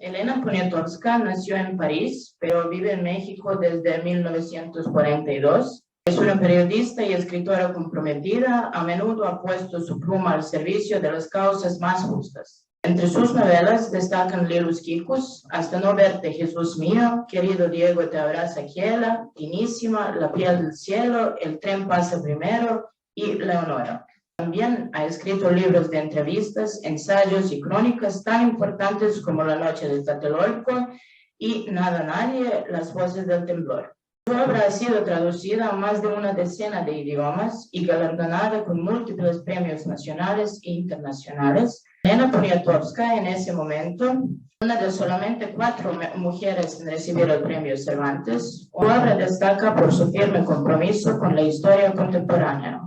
Elena Poniatowska nació en París, pero vive en México desde 1942. Es una periodista y escritora comprometida. A menudo ha puesto su pluma al servicio de las causas más justas. Entre sus novelas destacan Lilus Kikus, Hasta no verte, Jesús mío, Querido Diego te abraza Kiela, Finísima, La piel del cielo, El tren pasa primero y Leonora. También ha escrito libros de entrevistas, ensayos y crónicas tan importantes como La noche de Tlatelolco y Nada Nadie, Las voces del temblor. Su obra ha sido traducida a más de una decena de idiomas y galardonada con múltiples premios nacionales e internacionales. Elena Poniatowska, en ese momento, una de solamente 4 mujeres en recibir el premio Cervantes. Su obra destaca por su firme compromiso con la historia contemporánea.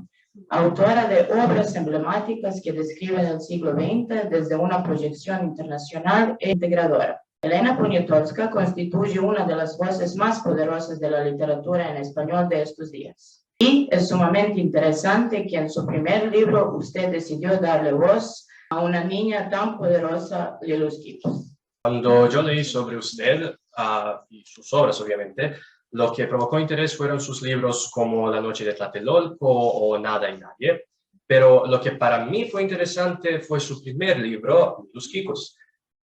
Autora de obras emblemáticas que describen el siglo XX desde una proyección internacional e integradora. Elena Poniatowska constituye una de las voces más poderosas de la literatura en español de estos días. Y es sumamente interesante que en su primer libro usted decidió darle voz a una niña tan poderosa, Lilus Kikus. Cuando yo leí sobre usted y sus obras, obviamente, lo que provocó interés fueron sus libros como La noche de Tlatelolco o Nada y Nadie, pero lo que para mí fue interesante fue su primer libro, Lilus Kikus.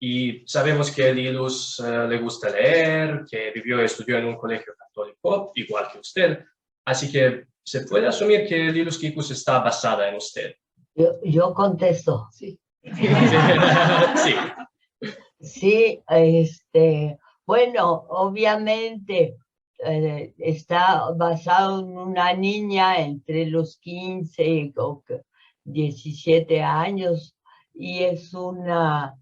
Y sabemos que a Lilus le gusta leer, que vivió y estudió en un colegio católico, igual que usted. Así que se puede asumir que Lilus Kikus está basada en usted. Yo contesto. Sí. Sí, bueno, obviamente está basado en una niña entre los 15 y 17 años y es una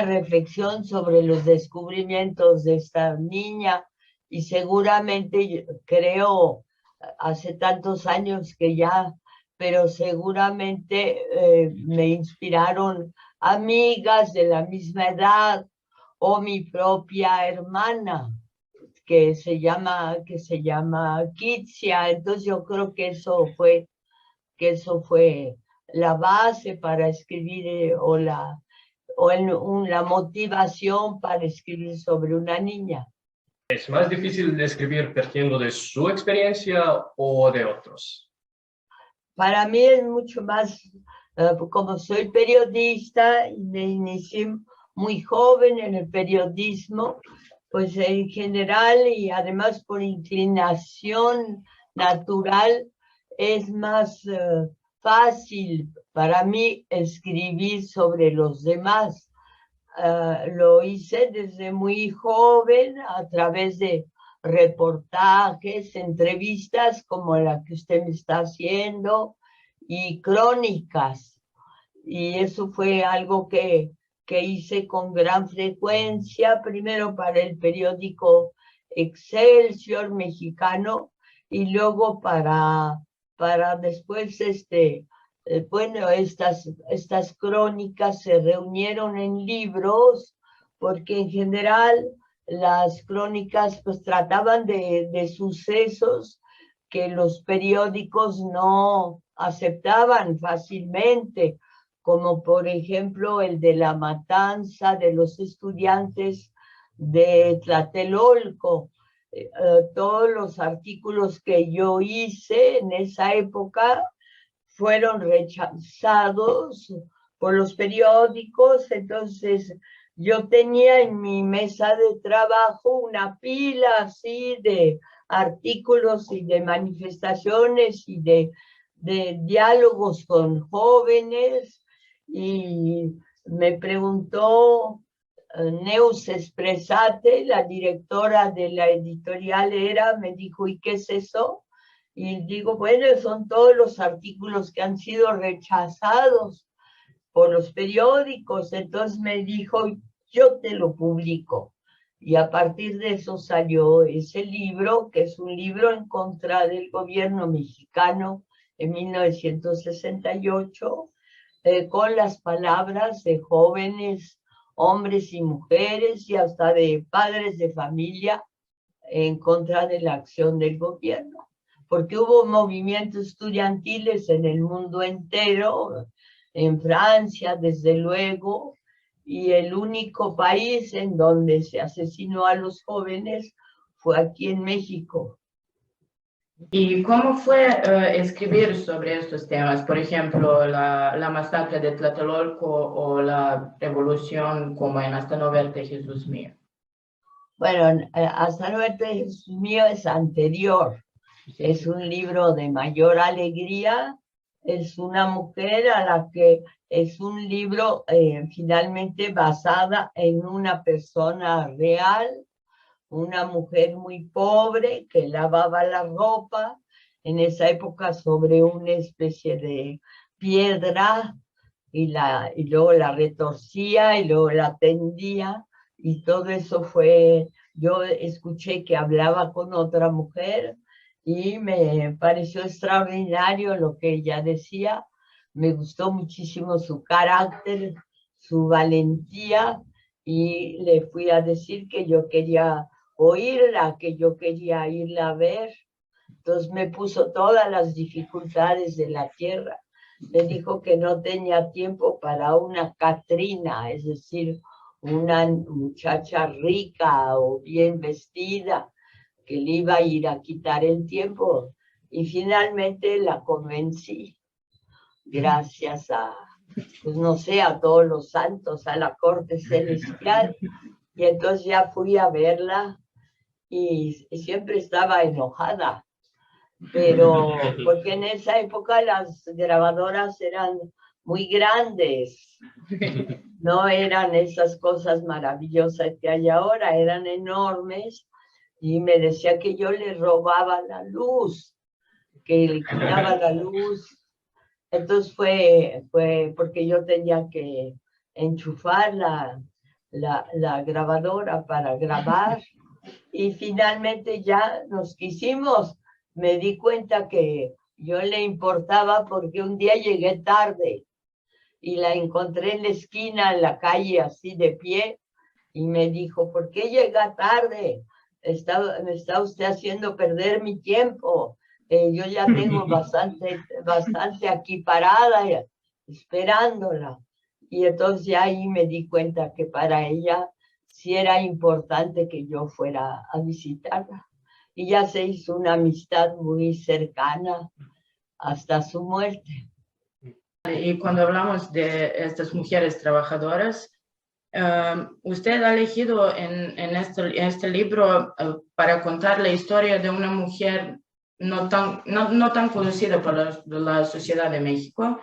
reflexión sobre los descubrimientos de esta niña y seguramente creo, hace tantos años que ya, pero seguramente me inspiraron amigas de la misma edad o mi propia hermana que se llama Kitsia. Entonces yo creo que eso fue la base para escribir la motivación para escribir sobre una niña. ¿Es más difícil de escribir partiendo de su experiencia o de otros? Para mí es mucho más, como soy periodista y me inicié muy joven en el periodismo, pues en general y además por inclinación natural es más fácil para mí escribir sobre los demás. Lo hice desde muy joven a través de reportajes, entrevistas como la que usted me está haciendo y crónicas. Y eso fue algo que hice con gran frecuencia, primero para el periódico Excelsior mexicano y luego para después bueno, estas crónicas se reunieron en libros porque en general las crónicas pues trataban de sucesos que los periódicos no aceptaban fácilmente, como por ejemplo el de la matanza de los estudiantes de Tlatelolco. Todos los artículos que yo hice en esa época fueron rechazados por los periódicos, entonces yo tenía en mi mesa de trabajo una pila así de artículos y de manifestaciones y de diálogos con jóvenes y me preguntó Neus Espresate, la directora de la editorial ERA, me dijo, ¿y qué es eso? Y digo, bueno, son todos los artículos que han sido rechazados por los periódicos. Entonces me dijo, yo te lo publico. Y a partir de eso salió ese libro, que es un libro en contra del gobierno mexicano en 1968, con las palabras de jóvenes, hombres y mujeres, y hasta de padres de familia en contra de la acción del gobierno. Porque hubo movimientos estudiantiles en el mundo entero, en Francia, desde luego, y el único país en donde se asesinó a los jóvenes fue aquí en México. ¿Y cómo fue escribir sobre estos temas? Por ejemplo, la masacre de Tlatelolco o la revolución como en Hasta no verte, Jesús mío. Bueno, Hasta no verte, Jesús mío es anterior. Es un libro de mayor alegría. Es una mujer a la que es un libro finalmente basada en una persona real, una mujer muy pobre que lavaba la ropa en esa época sobre una especie de piedra y luego la retorcía y luego la tendía, y todo eso fue, yo escuché que hablaba con otra mujer y me pareció extraordinario lo que ella decía. Me gustó muchísimo su carácter, su valentía, y le fui a decir que yo quería oírla, que yo quería irla a ver. Entonces me puso todas las dificultades de la tierra. Me dijo que no tenía tiempo para una Catrina, es decir, una muchacha rica o bien vestida, que le iba a ir a quitar el tiempo. Y finalmente la convencí, gracias a, pues no sé, a todos los santos, a la corte celestial. Y entonces ya fui a verla y siempre estaba enojada, pero porque en esa época las grabadoras eran muy grandes, no eran esas cosas maravillosas que hay ahora, eran enormes, y me decía que yo le robaba la luz, que le quitaba la luz. Entonces fue porque yo tenía que enchufar la grabadora para grabar, y finalmente ya nos quisimos. Me di cuenta que yo le importaba porque un día llegué tarde y la encontré en la esquina, en la calle, así de pie, y me dijo: ¿por qué llega tarde? Me está usted haciendo perder mi tiempo. Yo ya tengo bastante aquí parada, esperándola. Y entonces ahí me di cuenta que para ella sí era importante que yo fuera a visitarla. Y ya se hizo una amistad muy cercana hasta su muerte. Y cuando hablamos de estas mujeres trabajadoras, usted ha elegido en este libro para contar la historia de una mujer no tan conocida por la sociedad de México.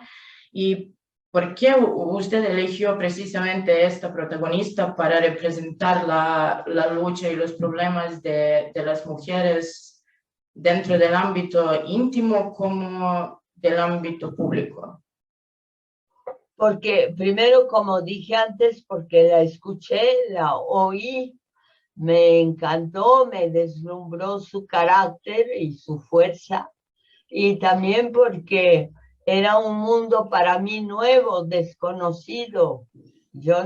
¿Y por qué usted eligió precisamente esta protagonista para representar la lucha y los problemas de las mujeres dentro del ámbito íntimo como del ámbito público? Porque primero, como dije antes, porque la escuché, la oí, me encantó, me deslumbró su carácter y su fuerza, y también porque era un mundo para mí nuevo, desconocido. Yo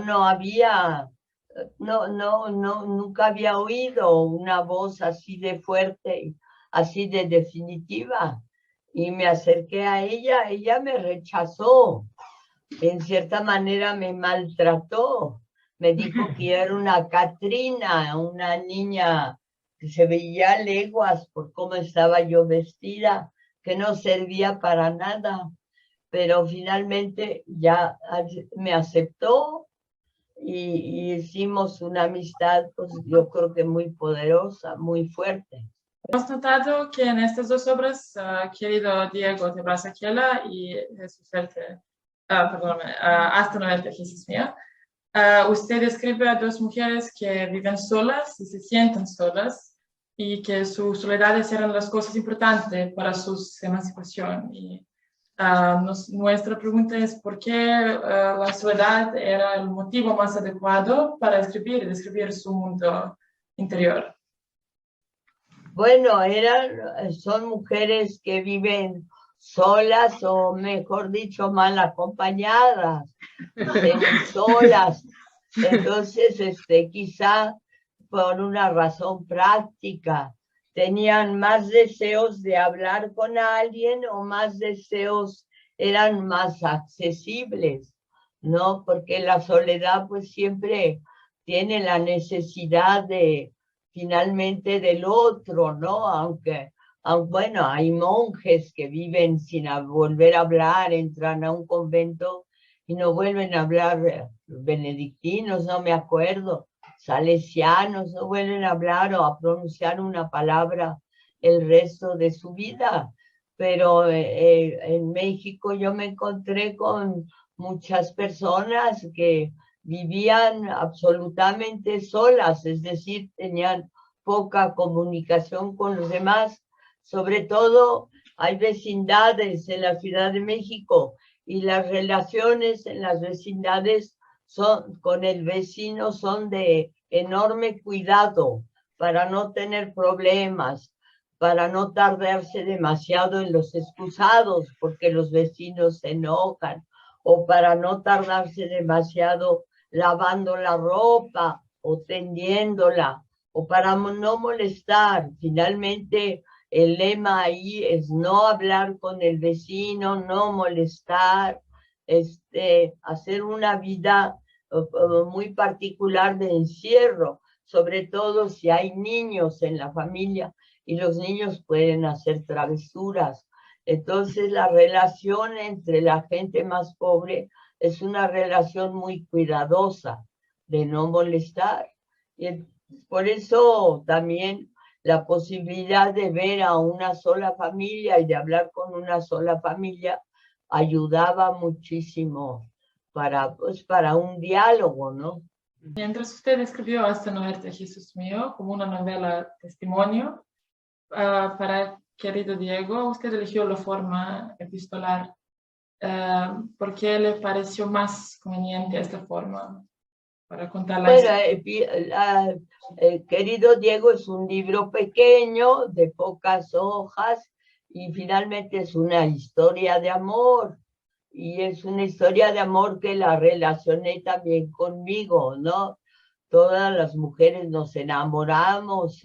nunca había oído una voz así de fuerte, así de definitiva, y me acerqué a ella me rechazó. En cierta manera me maltrató, me dijo que era una Catrina, una niña que se veía a leguas por cómo estaba yo vestida, que no servía para nada, pero finalmente ya me aceptó, y hicimos una amistad, pues yo creo que muy poderosa, muy fuerte. Hemos notado que en estas dos obras, querido Diego de Brazaquela y Jesús Hasta no verte, Jesús mío, usted describe a dos mujeres que viven solas y se sienten solas, y que sus soledades eran las cosas importantes para su emancipación. Y nuestra pregunta es: ¿por qué la soledad era el motivo más adecuado para escribir y describir su mundo interior? Bueno, son mujeres que viven solas, o mejor dicho, mal acompañadas, solas. Entonces, quizá por una razón práctica, tenían más deseos de hablar con alguien, o más deseos eran más accesibles. ¿no? Porque la soledad pues siempre tiene la necesidad de finalmente del otro, ¿no? Aunque bueno, hay monjes que viven sin volver a hablar, entran a un convento y no vuelven a hablar, benedictinos, no me acuerdo, salesianos, no vuelven a hablar o a pronunciar una palabra el resto de su vida. Pero en México yo me encontré con muchas personas que vivían absolutamente solas, es decir, tenían poca comunicación con los demás. Sobre todo hay vecindades en la Ciudad de México y las relaciones en las vecindades con el vecino son de enorme cuidado para no tener problemas, para no tardarse demasiado en los excusados porque los vecinos se enojan, o para no tardarse demasiado lavando la ropa o tendiéndola, o para no molestar. Finalmente, el lema ahí es no hablar con el vecino, no molestar, hacer una vida muy particular de encierro, sobre todo si hay niños en la familia y los niños pueden hacer travesuras. Entonces la relación entre la gente más pobre es una relación muy cuidadosa de no molestar. Y por eso también la posibilidad de ver a una sola familia y de hablar con una sola familia ayudaba muchísimo para un diálogo, ¿no? Mientras usted escribió Hasta no verte, Jesús mío, como una novela testimonio, para querido Diego, usted eligió la forma epistolar. ¿Por qué le pareció más conveniente esta forma para contar la historia? Querido Diego es un libro pequeño, de pocas hojas, y finalmente es una historia de amor. Y es una historia de amor que la relacioné también conmigo, ¿no? Todas las mujeres nos enamoramos.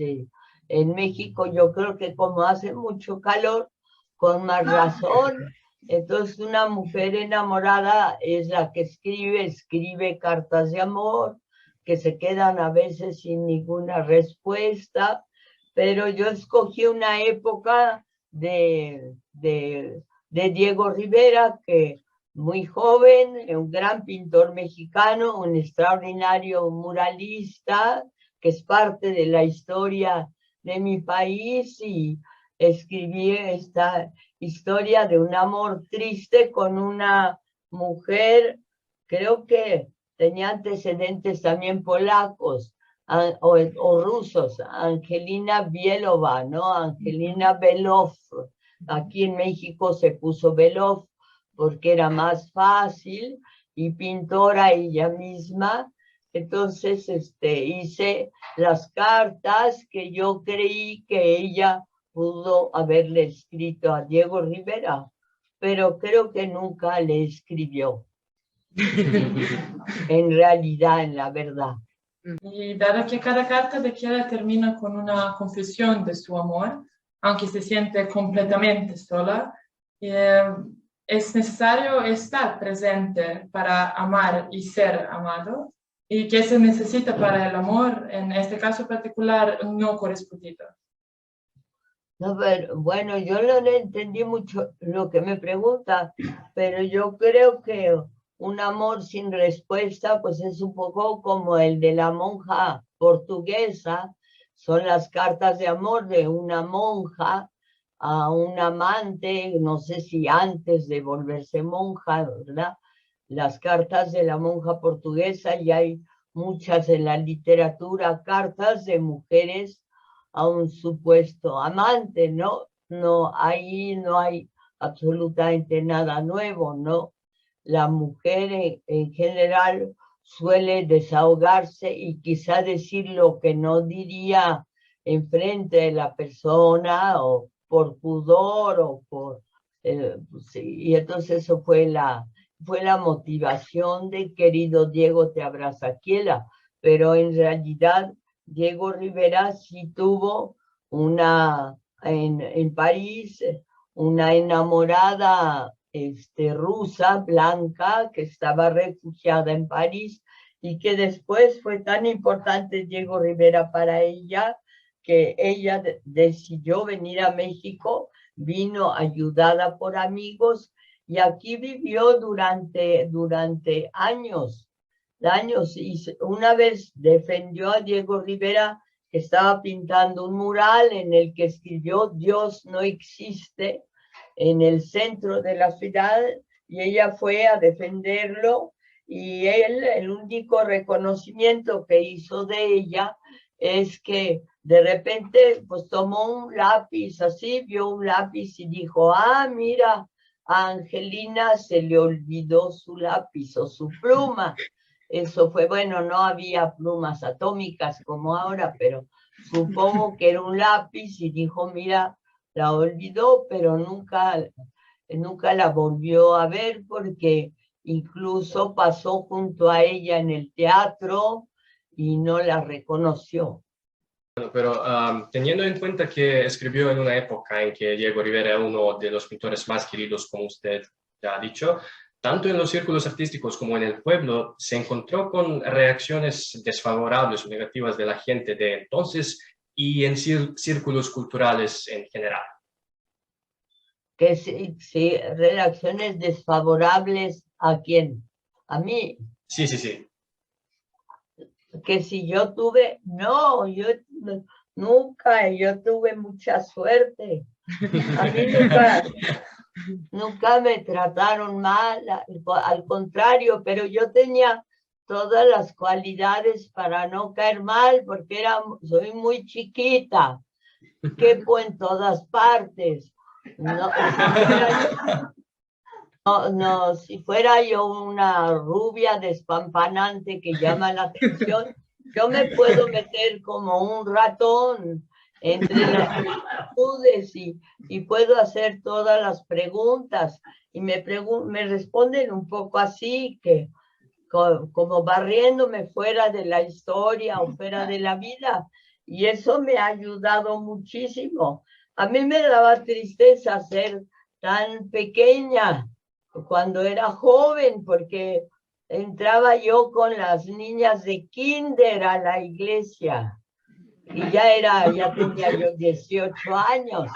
En México yo creo que como hace mucho calor, con más razón. Entonces una mujer enamorada es la que escribe cartas de amor, que se quedan a veces sin ninguna respuesta, pero yo escogí una época de Diego Rivera, que muy joven, un gran pintor mexicano, un extraordinario muralista, que es parte de la historia de mi país, y escribí esta historia de un amor triste con una mujer, creo que tenía antecedentes también polacos o rusos, Angelina Bielova, ¿no? Angelina Belov. Aquí en México se puso Belov porque era más fácil, y pintora ella misma. Entonces hice las cartas que yo creí que ella pudo haberle escrito a Diego Rivera, pero creo que nunca le escribió. En realidad, en la verdad. Y dado que cada carta de Kiara termina con una confesión de su amor, aunque se siente completamente sola, es necesario estar presente para amar y ser amado, y que se necesita para el amor, en este caso particular, no correspondido. No, pero, bueno, yo no le entendí mucho lo que me pregunta, pero yo creo que un amor sin respuesta, pues es un poco como el de la monja portuguesa. Son las cartas de amor de una monja a un amante, no sé si antes de volverse monja, ¿verdad? Las cartas de la monja portuguesa, y hay muchas en la literatura, cartas de mujeres a un supuesto amante, ¿no? Ahí no hay absolutamente nada nuevo, ¿no? La mujer en general suele desahogarse y quizá decir lo que no diría enfrente de la persona, o por pudor, o por... sí, y entonces eso fue la motivación de Querido Diego te abraza Quiela, pero en realidad Diego Rivera sí tuvo en París una enamorada rusa, blanca, que estaba refugiada en París y que después fue tan importante Diego Rivera para ella, que ella decidió venir a México, vino ayudada por amigos y aquí vivió durante años, y una vez defendió a Diego Rivera, que estaba pintando un mural en el que escribió "Dios no existe" en el centro de la ciudad, y ella fue a defenderlo, y él, el único reconocimiento que hizo de ella es que de repente pues tomó un lápiz así, vio un lápiz y dijo, mira, a Angelina se le olvidó su lápiz o su pluma. Eso fue, bueno, no había plumas atómicas como ahora, pero supongo que era un lápiz y dijo, mira, la olvidó, pero nunca la volvió a ver porque incluso pasó junto a ella en el teatro y no la reconoció. Pero teniendo en cuenta que escribió en una época en que Diego Rivera era uno de los pintores más queridos, como usted ya ha dicho, tanto en los círculos artísticos como en el pueblo, se encontró con reacciones desfavorables o negativas de la gente de entonces y en círculos culturales en general. Que sí, reacciones desfavorables ¿a quién? ¿A mí? Sí, sí, sí. Que si yo tuve, no, yo nunca, yo tuve mucha suerte. A mí nunca me trataron mal, al contrario, pero yo tenía todas las cualidades para no caer mal, porque soy muy chiquita, quepo en todas partes. Si fuera yo una rubia despampanante que llama la atención, yo me puedo meter como un ratón entre las multitudes y puedo hacer todas las preguntas. Y me responden un poco así, que como barriéndome fuera de la historia o fuera de la vida. Y eso me ha ayudado muchísimo. A mí me daba tristeza ser tan pequeña cuando era joven, porque entraba yo con las niñas de kinder a la iglesia y ya tenía yo 18 años.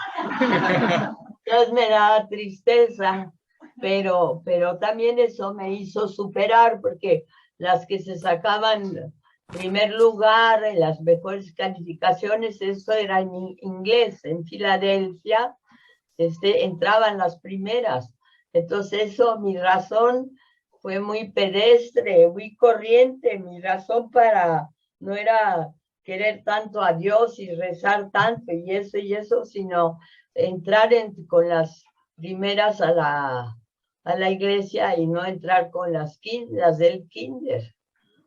Entonces me daba tristeza, pero también eso me hizo superar, porque las que se sacaban primer lugar en las mejores calificaciones, eso era en inglés, en Filadelfia, entraban las primeras. Entonces eso, mi razón fue muy pedestre, muy corriente. Mi razón no era querer tanto a Dios y rezar tanto y eso, sino entrar con las primeras a la iglesia y no entrar con las del kinder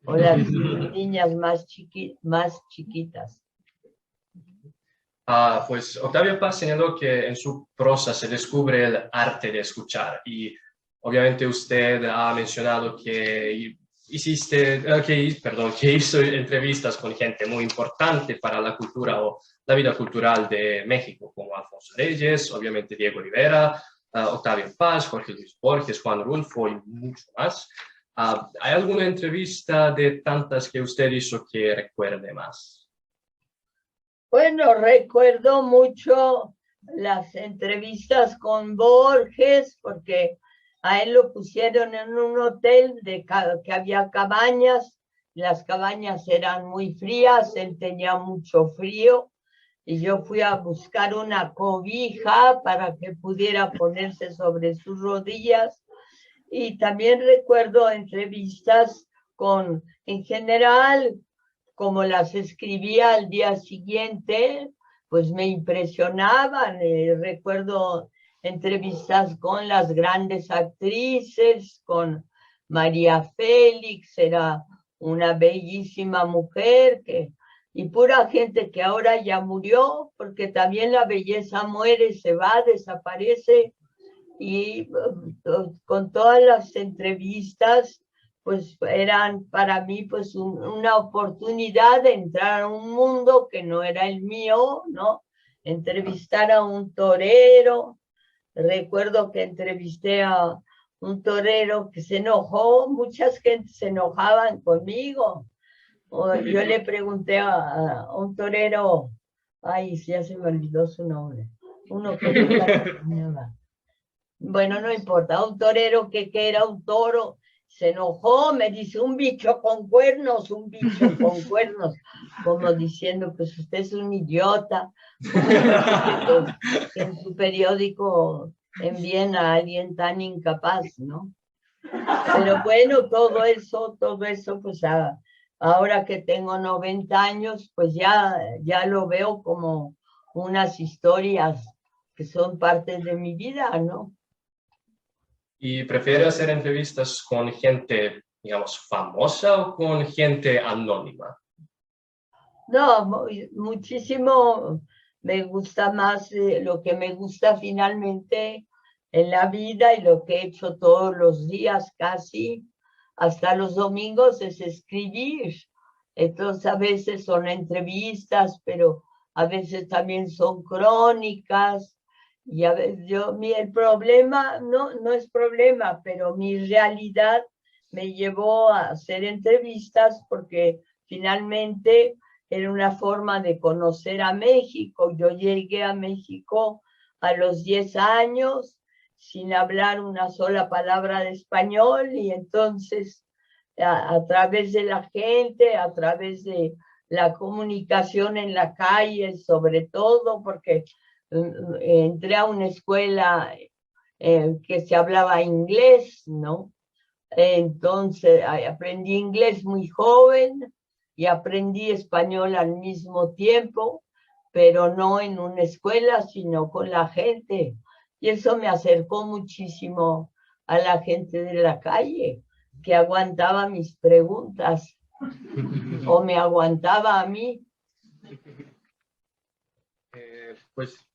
o las niñas más chiquitas. Pues Octavio Paz señaló que en su prosa se descubre el arte de escuchar, y obviamente usted ha mencionado que hizo entrevistas con gente muy importante para la cultura o la vida cultural de México, como Alfonso Reyes, obviamente Diego Rivera, Octavio Paz, Jorge Luis Borges, Juan Rulfo y mucho más. ¿Hay alguna entrevista de tantas que usted hizo que recuerde más? Bueno, recuerdo mucho las entrevistas con Borges, porque a él lo pusieron en un hotel que había cabañas, las cabañas eran muy frías, él tenía mucho frío, y yo fui a buscar una cobija para que pudiera ponerse sobre sus rodillas. Y también recuerdo entrevistas en general, como las escribía al día siguiente, pues me impresionaban. Recuerdo entrevistas con las grandes actrices, con María Félix, era una bellísima mujer, y pura gente que ahora ya murió, porque también la belleza muere, se va, desaparece, y con todas las entrevistas pues eran para mí pues una oportunidad de entrar a un mundo que no era el mío, ¿no? Entrevistar a un torero, recuerdo que entrevisté a un torero que se enojó, muchas gentes se enojaban conmigo. Yo le pregunté a un torero, ay, ya se me olvidó su nombre, uno que nunca terminaba. Bueno, no importa, un torero que era un toro, se enojó, me dice, un bicho con cuernos, como diciendo, pues usted es un idiota, ¿cómo es posible que en su periódico envíen a alguien tan incapaz, ¿no? Pero bueno, todo eso, pues ahora que tengo 90 años, pues ya lo veo como unas historias que son parte de mi vida, ¿no? ¿Y prefiere hacer entrevistas con gente, digamos, famosa o con gente anónima? No, muchísimo me gusta más lo que me gusta finalmente en la vida y lo que he hecho todos los días casi, hasta los domingos, es escribir. Entonces a veces son entrevistas, pero a veces también son crónicas. Y a veces el problema no es problema, pero mi realidad me llevó a hacer entrevistas porque finalmente era una forma de conocer a México. Yo llegué a México a los 10 años sin hablar una sola palabra de español y entonces a través de la gente, a través de la comunicación en la calle, sobre todo porque entré a una escuela que se hablaba inglés, ¿no? Entonces aprendí inglés muy joven y aprendí español al mismo tiempo, pero no en una escuela, sino con la gente. Y eso me acercó muchísimo a la gente de la calle, que aguantaba mis preguntas o me aguantaba a mí. Pues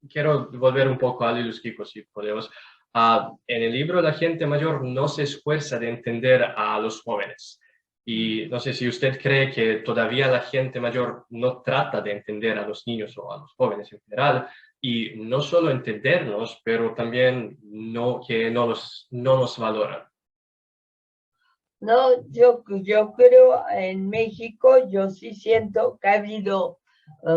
quiero volver un poco a Lilus Kiko, si podemos. En el libro la gente mayor no se esfuerza de entender a los jóvenes. Y no sé si usted cree que todavía la gente mayor no trata de entender a los niños o a los jóvenes en general, y no solo entendernos, pero también que no nos valoran. No, yo creo en México, yo sí siento que ha habido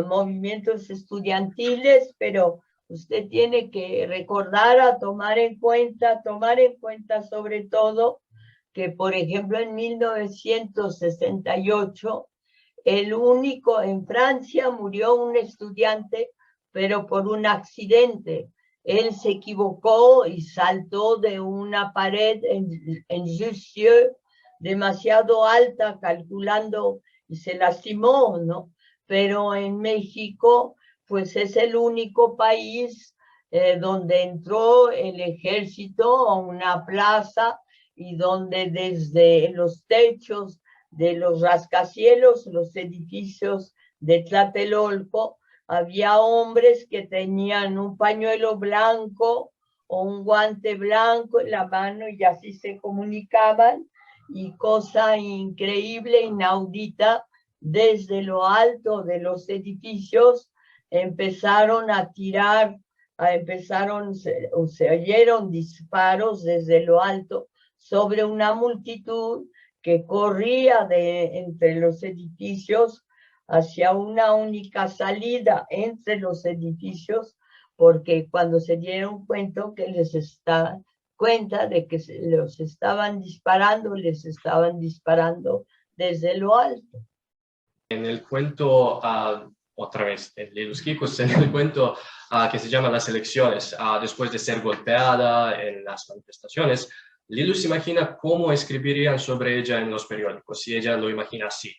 movimientos estudiantiles, pero usted tiene que recordar tomar en cuenta sobre todo que, por ejemplo, en 1968, en Francia murió un estudiante, pero por un accidente. Él se equivocó y saltó de una pared en Jussieu, demasiado alta, calculando, y se lastimó, ¿no? Pero en México, pues es el único país donde entró el ejército a una plaza y donde desde los techos de los rascacielos, los edificios de Tlatelolco, había hombres que tenían un pañuelo blanco o un guante blanco en la mano y así se comunicaban, y cosa increíble, inaudita, desde lo alto de los edificios empezaron a tirar, se oyeron disparos desde lo alto sobre una multitud que corría entre los edificios hacia una única salida entre los edificios, porque cuando se dieron cuenta de que les estaban disparando desde lo alto. En el cuento, otra vez, en Lilus Kikos, en el cuento que se llama Las elecciones, después de ser golpeada en las manifestaciones, Lilus imagina cómo escribirían sobre ella en los periódicos, si ella lo imagina así.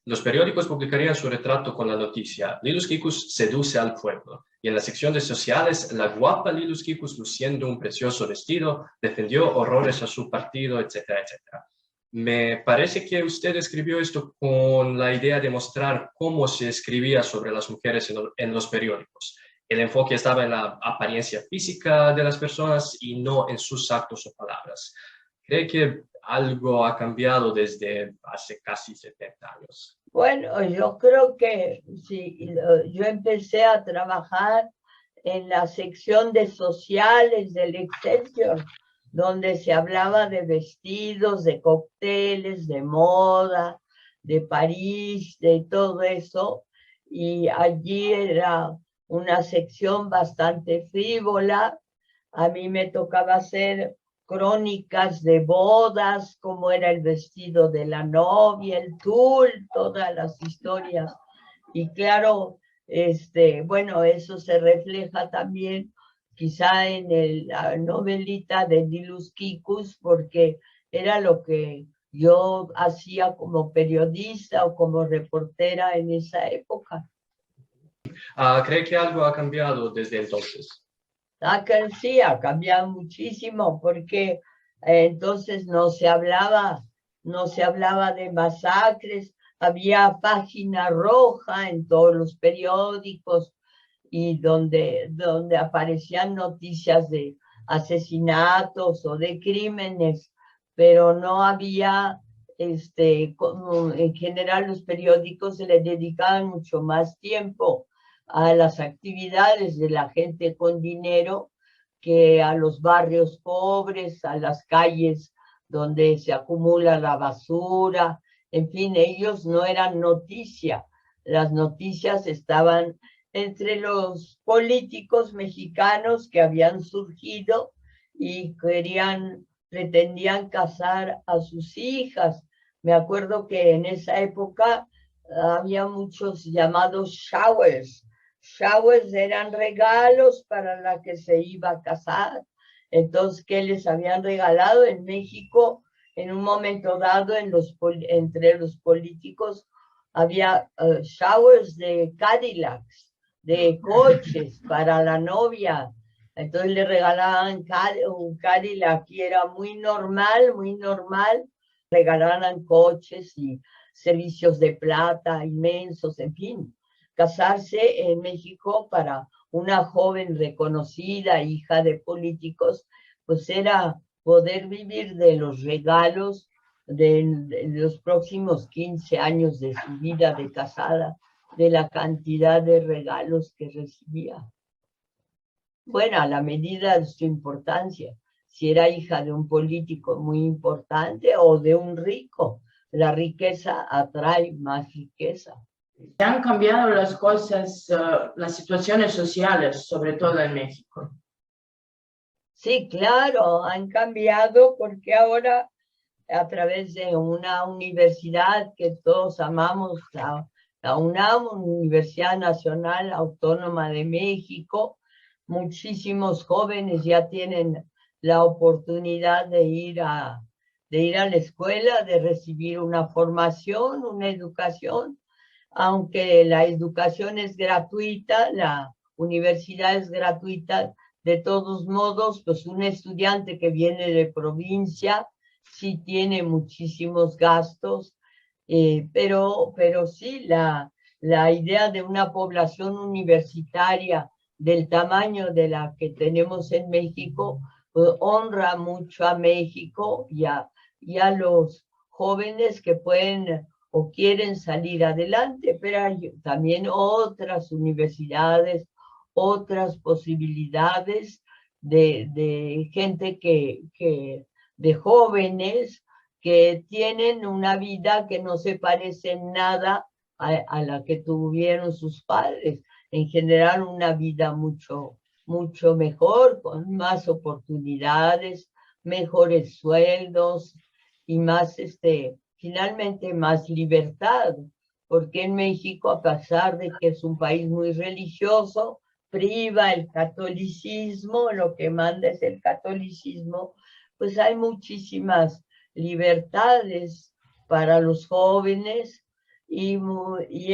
Los periódicos publicarían su retrato con la noticia: Lilus Kikos seduce al pueblo. Y en la sección de sociales, la guapa Lilus Kikos, luciendo un precioso vestido, defendió horrores a su partido, etcétera, etcétera. Me parece que usted escribió esto con la idea de mostrar cómo se escribía sobre las mujeres en los periódicos. El enfoque estaba en la apariencia física de las personas y no en sus actos o palabras. ¿Cree que algo ha cambiado desde hace casi 70 años? Bueno, yo creo que sí, yo empecé a trabajar en la sección de sociales del Excelsior, donde se hablaba de vestidos, de cócteles, de moda, de París, de todo eso, y allí era una sección bastante frívola. A mí me tocaba hacer crónicas de bodas, cómo era el vestido de la novia, el tul, todas las historias. Y claro, bueno, eso se refleja también quizá en la novelita de Dilus Kikus, porque era lo que yo hacía como periodista o como reportera en esa época. ¿Cree que algo ha cambiado desde entonces? Sí, ha cambiado muchísimo, porque entonces no se hablaba de masacres, había página roja en todos los periódicos y donde aparecían noticias de asesinatos o de crímenes, pero no había, como en general los periódicos se les dedicaban mucho más tiempo a las actividades de la gente con dinero que a los barrios pobres, a las calles donde se acumula la basura. En fin, ellos no eran noticia. Las noticias estaban entre los políticos mexicanos que habían surgido y pretendían casar a sus hijas. Me acuerdo que en esa época había muchos llamados showers. Showers eran regalos para la que se iba a casar. Entonces, ¿qué les habían regalado en México? En un momento dado, entre los políticos, había showers de Cadillacs, de coches para la novia. Entonces le regalaban un Cadillac y era muy normal, regalaran coches y servicios de plata inmensos, en fin. Casarse en México para una joven reconocida, hija de políticos, pues era poder vivir de los regalos de los próximos 15 años de su vida de casada, de la cantidad de regalos que recibía. Bueno, a la medida de su importancia, si era hija de un político muy importante o de un rico, la riqueza atrae más riqueza. Han cambiado las cosas, las situaciones sociales, sobre todo en México. Sí, claro, han cambiado porque ahora a través de una universidad que todos amamos, la UNAM, Universidad Nacional Autónoma de México, muchísimos jóvenes ya tienen la oportunidad de ir a la escuela, de recibir una formación, una educación. Aunque la educación es gratuita, la universidad es gratuita, de todos modos, pues un estudiante que viene de provincia sí tiene muchísimos gastos, pero sí, la idea de una población universitaria del tamaño de la que tenemos en México, pues honra mucho a México y a los jóvenes que pueden o quieren salir adelante, pero hay también otras universidades, otras posibilidades de gente de jóvenes que tienen una vida que no se parece en nada a la que tuvieron sus padres. En general, una vida mucho mejor, con más oportunidades, mejores sueldos y más, finalmente, más libertad. Porque en México, a pesar de que es un país muy religioso, priva el catolicismo, lo que manda es el catolicismo, pues hay muchísimas libertades para los jóvenes y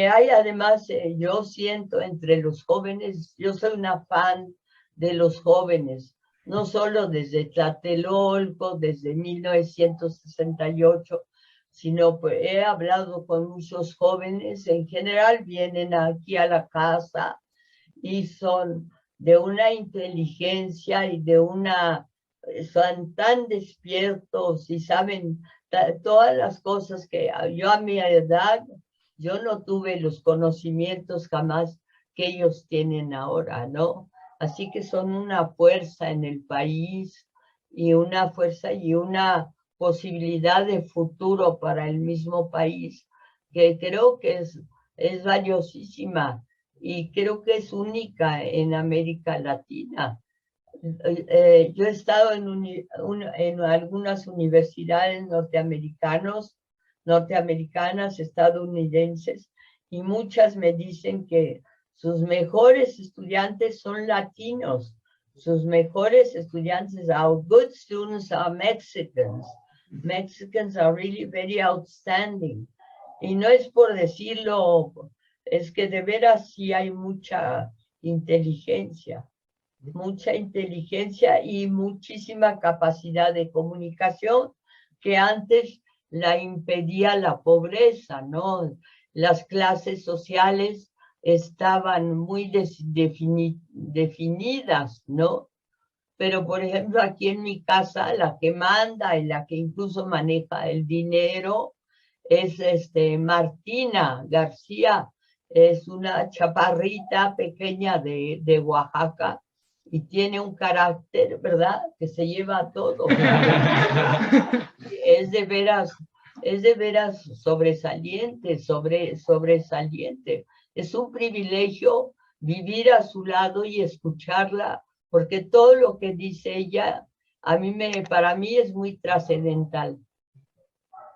hay además, yo siento entre los jóvenes, yo soy una fan de los jóvenes, no solo desde Tlatelolco, desde 1968, sino pues he hablado con muchos jóvenes, en general vienen aquí a la casa y son de una inteligencia y son tan despiertos y saben todas las cosas que yo a mi edad, yo no tuve los conocimientos jamás que ellos tienen ahora, ¿no? así que son una fuerza en el país y una fuerza y una posibilidad de futuro para el mismo país, que creo que es valiosísima y creo que es única en América Latina. Yo he estado en algunas universidades norteamericanas, estadounidenses, y muchas me dicen que sus mejores estudiantes son latinos. Sus mejores estudiantes, our good students are Mexicans. Mexicans are really very outstanding. Y no es por decirlo, es que de veras sí hay mucha inteligencia y muchísima capacidad de comunicación que antes la impedía la pobreza, ¿no? Las clases sociales estaban muy definidas, ¿no? Pero, por ejemplo, aquí en mi casa, la que manda y la que incluso maneja el dinero es Martina García, es una chaparrita pequeña de Oaxaca, y tiene un carácter, ¿verdad?, que se lleva a todo. Es de veras sobresaliente. Es un privilegio vivir a su lado y escucharla, porque todo lo que dice ella, para mí es muy trascendental.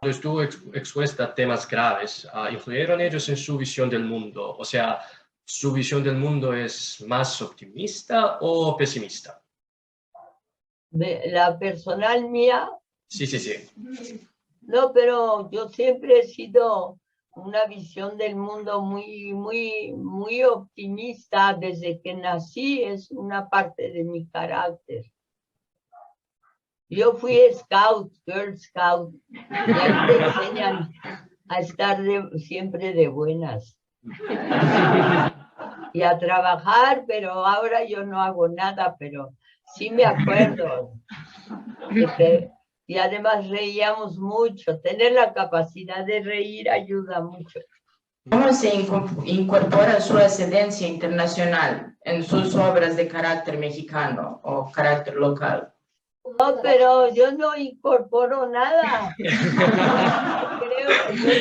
Cuando estuvo expuesta a temas graves, ¿influyeron ellos en su visión del mundo? O sea, ¿su visión del mundo es más optimista o pesimista? La personal mía. Sí. No, pero yo siempre he sido una visión del mundo muy optimista desde que nací, es una parte de mi carácter. Yo fui Scout, Girl Scout, y ahí te enseñan a estar siempre de buenas y a trabajar, pero ahora yo no hago nada, pero sí me acuerdo y además reíamos mucho. Tener la capacidad de reír ayuda mucho. ¿Cómo se incorpora su ascendencia internacional en sus obras de carácter mexicano o carácter local? No, pero yo no incorporo nada. Yo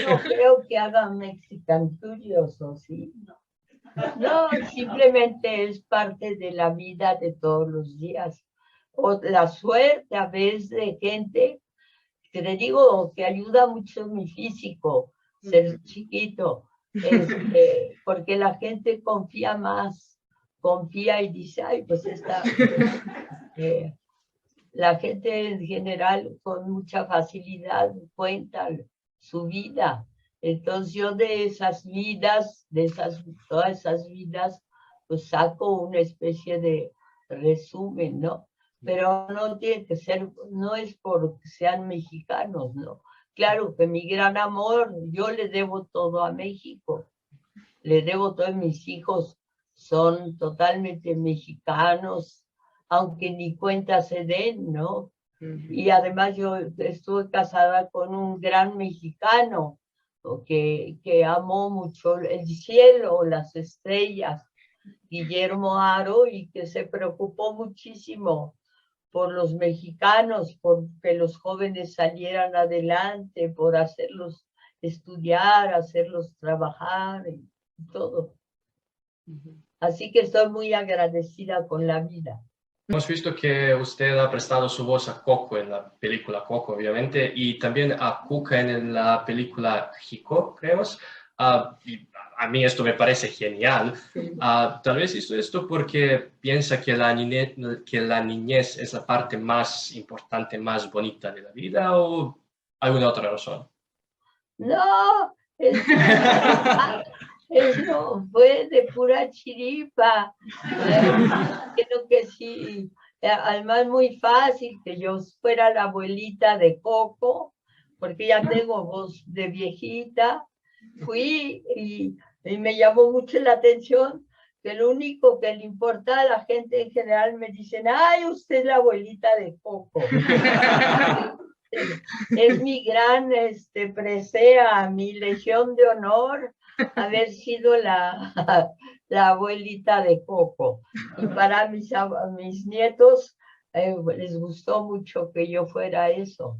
no creo que haga Mexican Curioso, ¿sí? No, simplemente es parte de la vida de todos los días. O la suerte a veces de gente, que te digo que ayuda mucho mi físico, ser chiquito, porque la gente confía y dice, ay, pues la gente en general con mucha facilidad cuenta su vida. Entonces yo de esas vidas, todas esas vidas, pues saco una especie de resumen, ¿no? Pero no tiene que ser, no es porque sean mexicanos, ¿no? Claro que mi gran amor, yo le debo todo a México, le debo todo, mis hijos son totalmente mexicanos, aunque ni cuenta se den, ¿no? Y además yo estuve casada con un gran mexicano que amó mucho el cielo, las estrellas, Guillermo Haro, y que se preocupó muchísimo por los mexicanos, por que los jóvenes salieran adelante, por hacerlos estudiar, hacerlos trabajar y todo. Así que estoy muy agradecida con la vida. Hemos visto que usted ha prestado su voz a Coco en la película Coco, obviamente, y también a Cuca en la película Jico, creo. Y a mí esto me parece genial. Tal vez hizo esto porque piensa que la niñez es la parte más importante, más bonita de la vida, ¿o alguna otra razón? No, eso fue de pura chiripa. Creo que sí. Además, muy fácil que yo fuera la abuelita de Coco, porque ya tengo voz de viejita. Fui y me llamó mucho la atención que lo único que le importa a la gente en general me dicen, ay, usted es la abuelita de Coco. Es mi gran presea, mi legión de honor, haber sido la abuelita de Coco. Y para mis nietos les gustó mucho que yo fuera eso.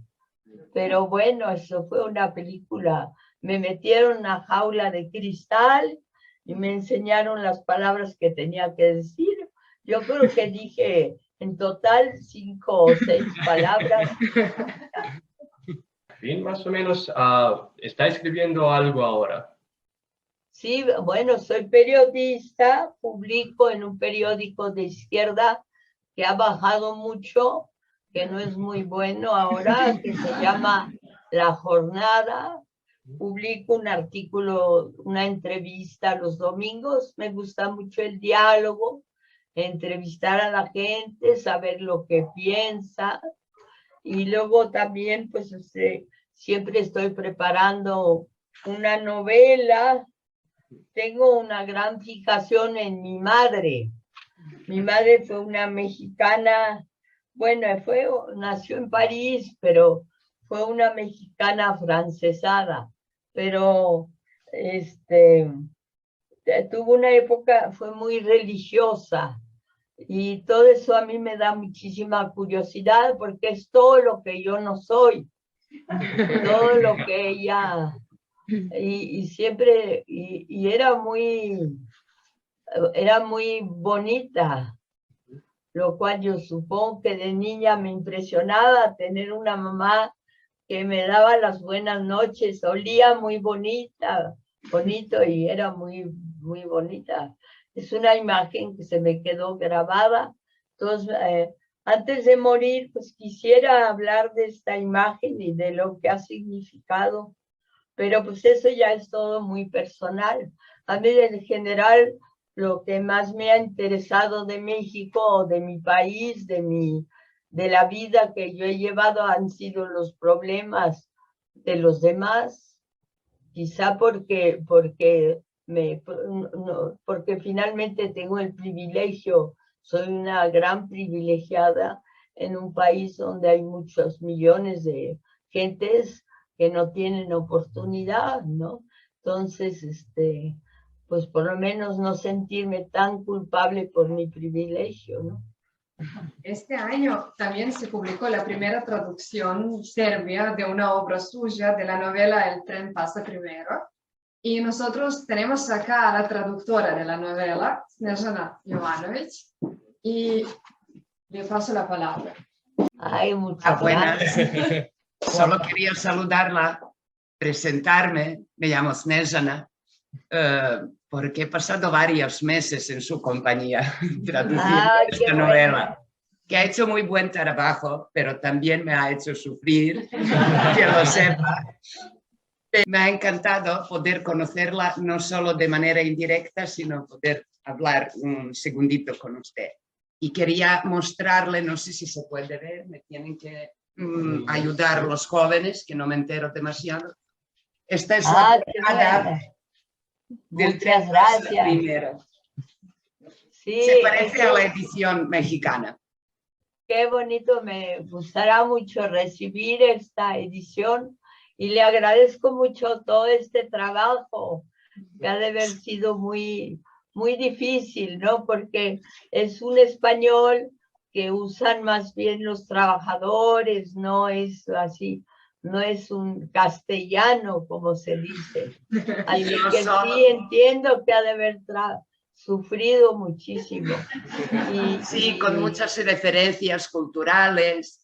Pero bueno, eso fue una película. Me metieron en una jaula de cristal y me enseñaron las palabras que tenía que decir. Yo creo que dije en total 5 o 6 palabras. Fin, más o menos, está escribiendo algo ahora. Sí, bueno, soy periodista, publico en un periódico de izquierda que ha bajado mucho, que no es muy bueno ahora, que se llama La Jornada. Publico un artículo, una entrevista los domingos. Me gusta mucho el diálogo, entrevistar a la gente, saber lo que piensa. Y luego también, pues, siempre estoy preparando una novela. Tengo una gran fijación en mi madre. Mi madre fue una mexicana, bueno, nació en París, pero fue una mexicana afrancesada. Pero tuvo una época, fue muy religiosa. Y todo eso a mí me da muchísima curiosidad porque es todo lo que yo no soy, todo lo que ella, y siempre, y era muy bonita, lo cual yo supongo que de niña me impresionaba tener una mamá que me daba las buenas noches, olía muy bonito y era muy, muy bonita. Es una imagen que se me quedó grabada. Entonces, antes de morir, pues quisiera hablar de esta imagen y de lo que ha significado, pero pues eso ya es todo muy personal. A mí en general lo que más me ha interesado de México, de mi país, de la vida que yo he llevado han sido los problemas de los demás, quizá porque finalmente tengo el privilegio, soy una gran privilegiada en un país donde hay muchos millones de gentes que no tienen oportunidad, ¿no? Entonces, pues por lo menos no sentirme tan culpable por mi privilegio, ¿no? Este año también se publicó la primera traducción serbia de una obra suya de la novela El tren pasa primero. Y nosotros tenemos acá a la traductora de la novela, Snežana Jovanović, y le paso la palabra. Ay, muchas buenas. gracias. Solo quería saludarla, presentarme. Me llamo Snežana, porque he pasado varios meses en su compañía traduciendo esta novela, que ha hecho muy buen trabajo, pero también me ha hecho sufrir, que lo sepa. Me ha encantado poder conocerla, no solo de manera indirecta, sino poder hablar un segundito con usted. Y quería mostrarle, no sé si se puede ver, me tienen que ayudar los jóvenes, que no me entero demasiado. Esta es la portada del tren pasa primero. Sí, se parece a la edición mexicana. Qué bonito, me gustará mucho recibir esta edición y le agradezco mucho todo este trabajo, que ha de haber sido muy, muy difícil, ¿no? Porque es un español que usan más bien los trabajadores, no es así, no es un castellano, como se dice. Así que sí entiendo que ha de haber sufrido muchísimo. Sí, con muchas referencias culturales,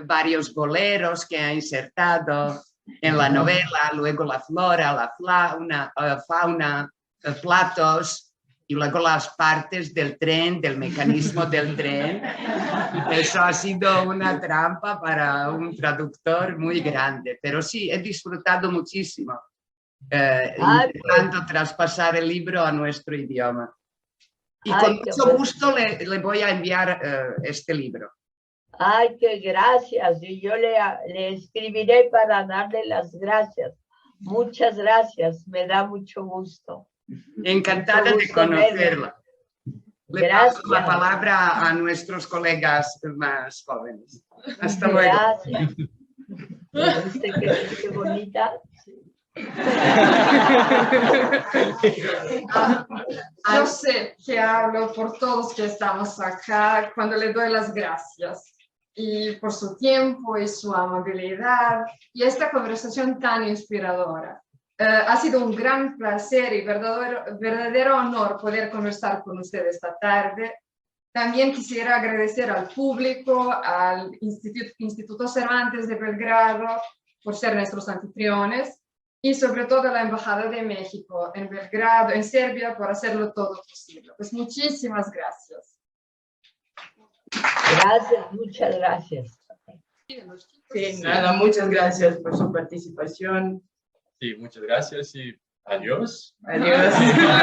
varios boleros que ha insertado en la novela, luego la flora, la fauna, platos, y luego las partes del tren, del mecanismo del tren. Eso ha sido una trampa para un traductor muy grande, pero sí, he disfrutado muchísimo intentando traspasar el libro a nuestro idioma. Y con mucho gusto le voy a enviar este libro. Ay, qué gracias. Y yo le escribiré para darle las gracias. Muchas gracias. Me da mucho gusto. Encantada de conocerla. Le paso la palabra a nuestros colegas más jóvenes. Hasta luego. Gracias. ¿Viste qué bonita? Yo sé que hablo por todos que estamos acá cuando le doy las gracias y por su tiempo y su amabilidad y esta conversación tan inspiradora. Ha sido un gran placer y verdadero honor poder conversar con usted esta tarde. También quisiera agradecer al público, al Instituto Cervantes de Belgrado por ser nuestros anfitriones y sobre todo a la Embajada de México en Belgrado, en Serbia, por hacerlo todo posible. Pues muchísimas gracias. Gracias, muchas gracias. Sí, nada, muchas gracias por su participación. Sí, muchas gracias y adiós. Adiós. Adiós,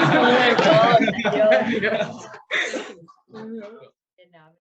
adiós. Adiós.